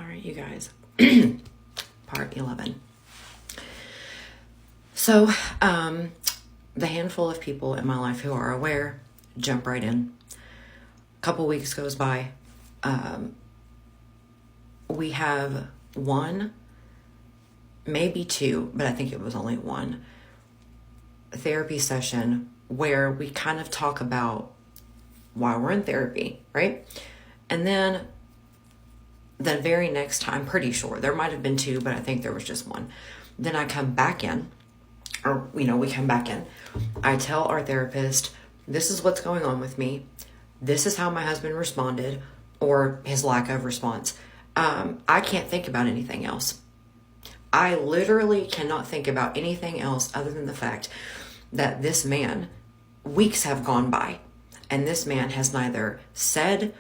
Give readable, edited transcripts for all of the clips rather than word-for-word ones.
right, you guys. Part 11. So, the handful of people in my life who are aware, jump right in. A couple weeks goes by. We have one, maybe two, but I think it was only one therapy session where we kind of talk about why we're in therapy, right? And then the very next time, I'm pretty sure, there might have been two, but I think there was just one. Then I come back in, or, we come back in. I tell our therapist, this is what's going on with me. This is how my husband responded, or his lack of response. I can't think about anything else. I literally cannot think about anything else other than the fact that this man, weeks have gone by, and this man has neither said,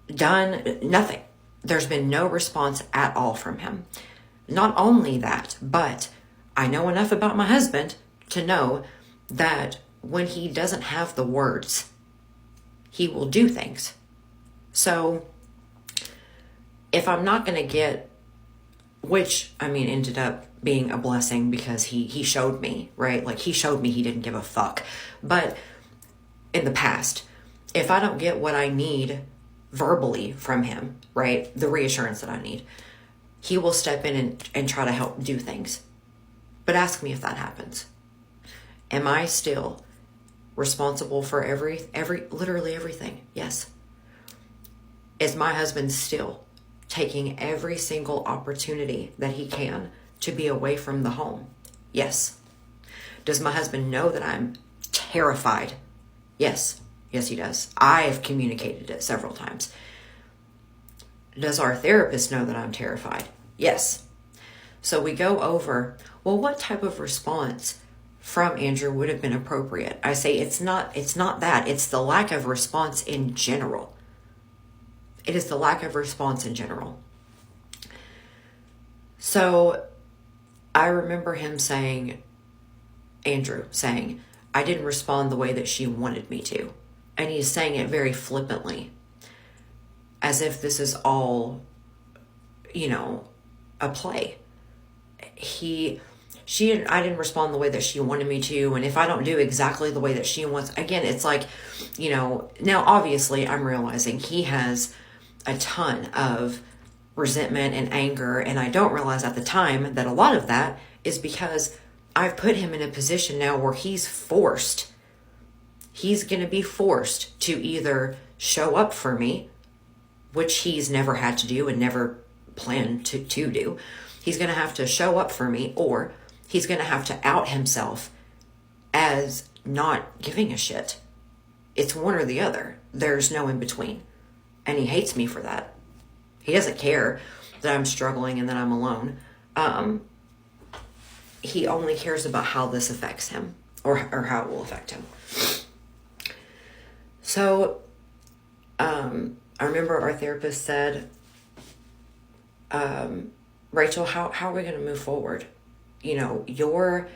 done, nothing. There's been no response at all from him. Not only that, but I know enough about my husband to know that when he doesn't have the words, he will do things. So if I'm not going to get, which ended up being a blessing because he showed me, right? Like he showed me he didn't give a fuck. But in the past, if I don't get what I need verbally from him, right? The reassurance that I need, he will step in and try to help do things. But ask me if that happens. Am I still responsible for literally everything? Yes. Is my husband still taking every single opportunity that he can to be away from the home? Yes. Does my husband know that I'm terrified? Yes. Yes, he does. I have communicated it several times. Does our therapist know that I'm terrified? Yes. So we go over, well, what type of response from Andrew would have been appropriate? I say it's not that. It's the lack of response in general. It is the lack of response in general. So I remember him saying, Andrew saying, I didn't respond the way that she wanted me to. And he's saying it very flippantly, as if this is all, a play. I didn't respond the way that she wanted me to. And if I don't do exactly the way that she wants, again, it's like, now obviously I'm realizing he has a ton of resentment and anger. And I don't realize at the time that a lot of that is because I've put him in a position now where he's going to be forced to either show up for me, which he's never had to do and never planned to do. He's going to have to show up for me, or he's going to have to out himself as not giving a shit. It's one or the other. There's no in between. And he hates me for that. He doesn't care that I'm struggling and that I'm alone. He only cares about how this affects him, or how it will affect him. So, I remember our therapist said, Rachel, how are we going to move forward? Your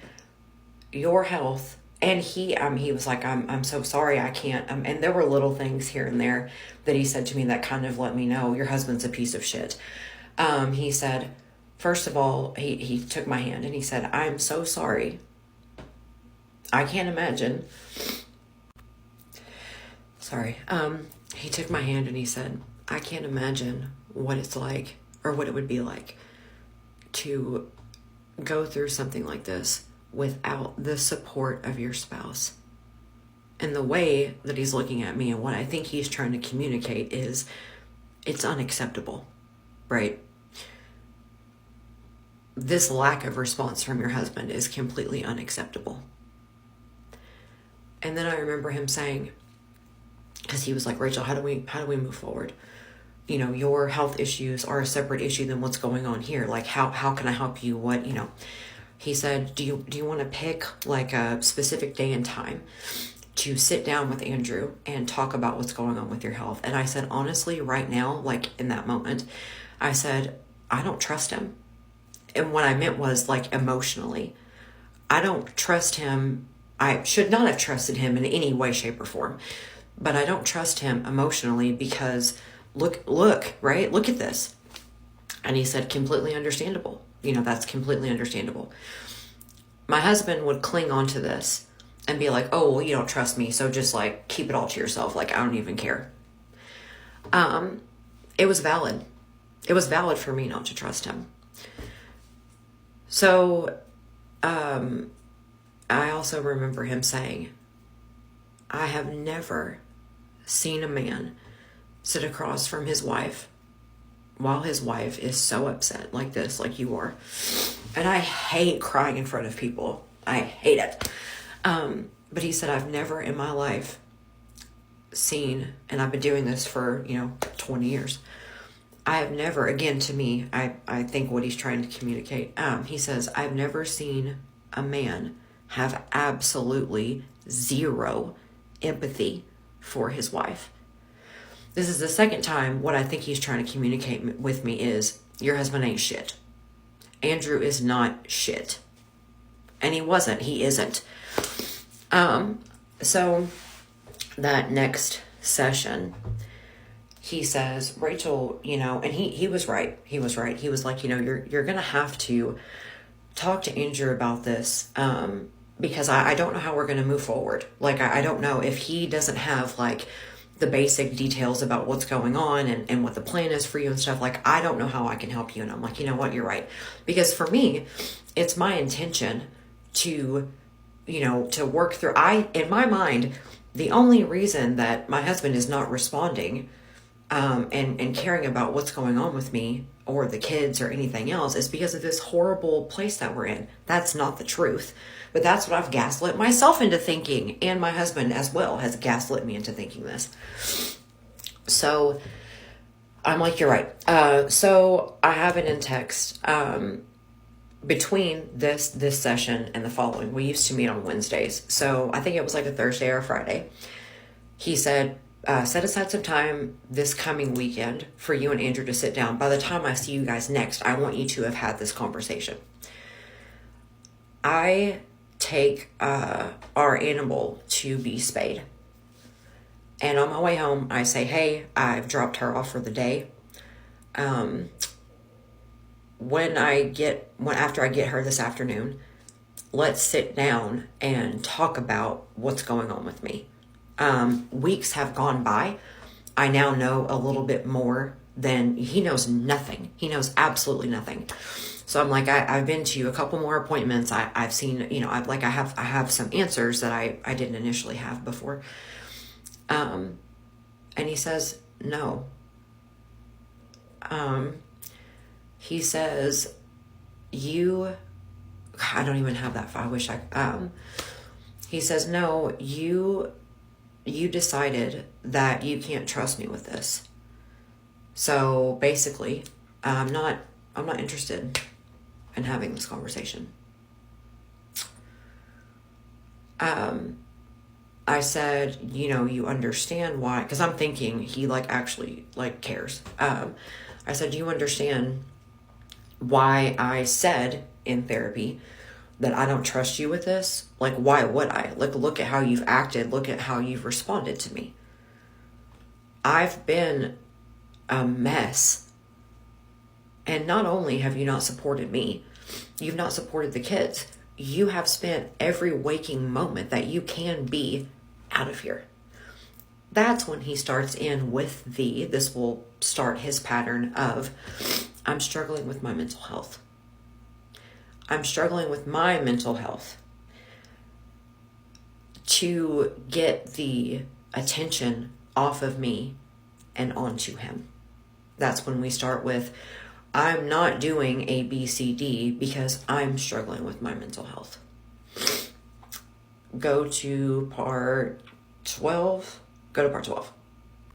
health. And he was like, I'm so sorry, I can't. And there were little things here and there that he said to me that kind of let me know your husband's a piece of shit. He said, first of all, he took my hand and he said, I'm so sorry. I can't imagine. Sorry. He took my hand and he said, I can't imagine what it's like, or what it would be like to go through something like this without the support of your spouse. And the way that he's looking at me and what I think he's trying to communicate is it's unacceptable, right? This lack of response from your husband is completely unacceptable. And then I remember him saying, because he was like, Rachel, how do we move forward? Your health issues are a separate issue than what's going on here. Like, how can I help you? What, he said, do you want to pick like a specific day and time to sit down with Andrew and talk about what's going on with your health? And I said, honestly, right now, like in that moment, I said, I don't trust him. And what I meant was like emotionally, I don't trust him. I should not have trusted him in any way, shape, or form, but I don't trust him emotionally because look, right? Look at this. And he said, completely understandable. That's completely understandable. My husband would cling on to this and be like, oh, well, you don't trust me, so just like keep it all to yourself. Like, I don't even care. It was valid. It was valid for me not to trust him. So, I also remember him saying, I have never seen a man sit across from his wife while his wife is so upset like this, like you are. And I hate crying in front of people. I hate it. But he said, I've never in my life seen, and I've been doing this for, 20 years. I have never, again, to me, I think what he's trying to communicate. He says, I've never seen a man have absolutely zero empathy for his wife. This is the second time what I think he's trying to communicate with me is, your husband ain't shit. Andrew is not shit. And he wasn't. He isn't. So that next session, he says, Rachel, and he was right. He was right. He was like, you're going to have to talk to Andrew about this, because I don't know how we're going to move forward. Like, I don't know if he doesn't have like the basic details about what's going on and what the plan is for you and stuff. Like, I don't know how I can help you. And I'm like, you know what? You're right. Because for me, it's my intention to, to work through, in my mind, the only reason that my husband is not responding, and caring about what's going on with me or the kids or anything else is because of this horrible place that we're in. That's not the truth. But that's what I've gaslit myself into thinking. And my husband as well has gaslit me into thinking this. So I'm like, you're right. So I have it in text. Between this session and the following, we used to meet on Wednesdays. So I think it was like a Thursday or a Friday. He said, set aside some time this coming weekend for you and Andrew to sit down. By the time I see you guys next, I want you to have had this conversation. I take our animal to be spayed. And on my way home, I say, hey, I've dropped her off for the day. After I get her this afternoon, let's sit down and talk about what's going on with me. Weeks have gone by. I now know a little bit more than he knows. Nothing. He knows absolutely nothing. So I'm like, I've been to a couple more appointments. I've seen, I have some answers that I didn't initially have before. And he says, no. He says, I don't even have that file. I wish he says, no, you decided that you can't trust me with this. So basically, I'm not interested in having this conversation. I said, you understand why, because I'm thinking he actually cares. I said, you understand why I said in therapy that I don't trust you with this? Why would I? Look at how you've acted. Look at how you've responded to me. I've been a mess. And not only have you not supported me, you've not supported the kids. You have spent every waking moment that you can be out of here. That's when he starts in with this will start his pattern of, I'm struggling with my mental health. I'm struggling with my mental health to get the attention off of me and onto him. That's when we start with, I'm not doing A, B, C, D because I'm struggling with my mental health. Go to part 12.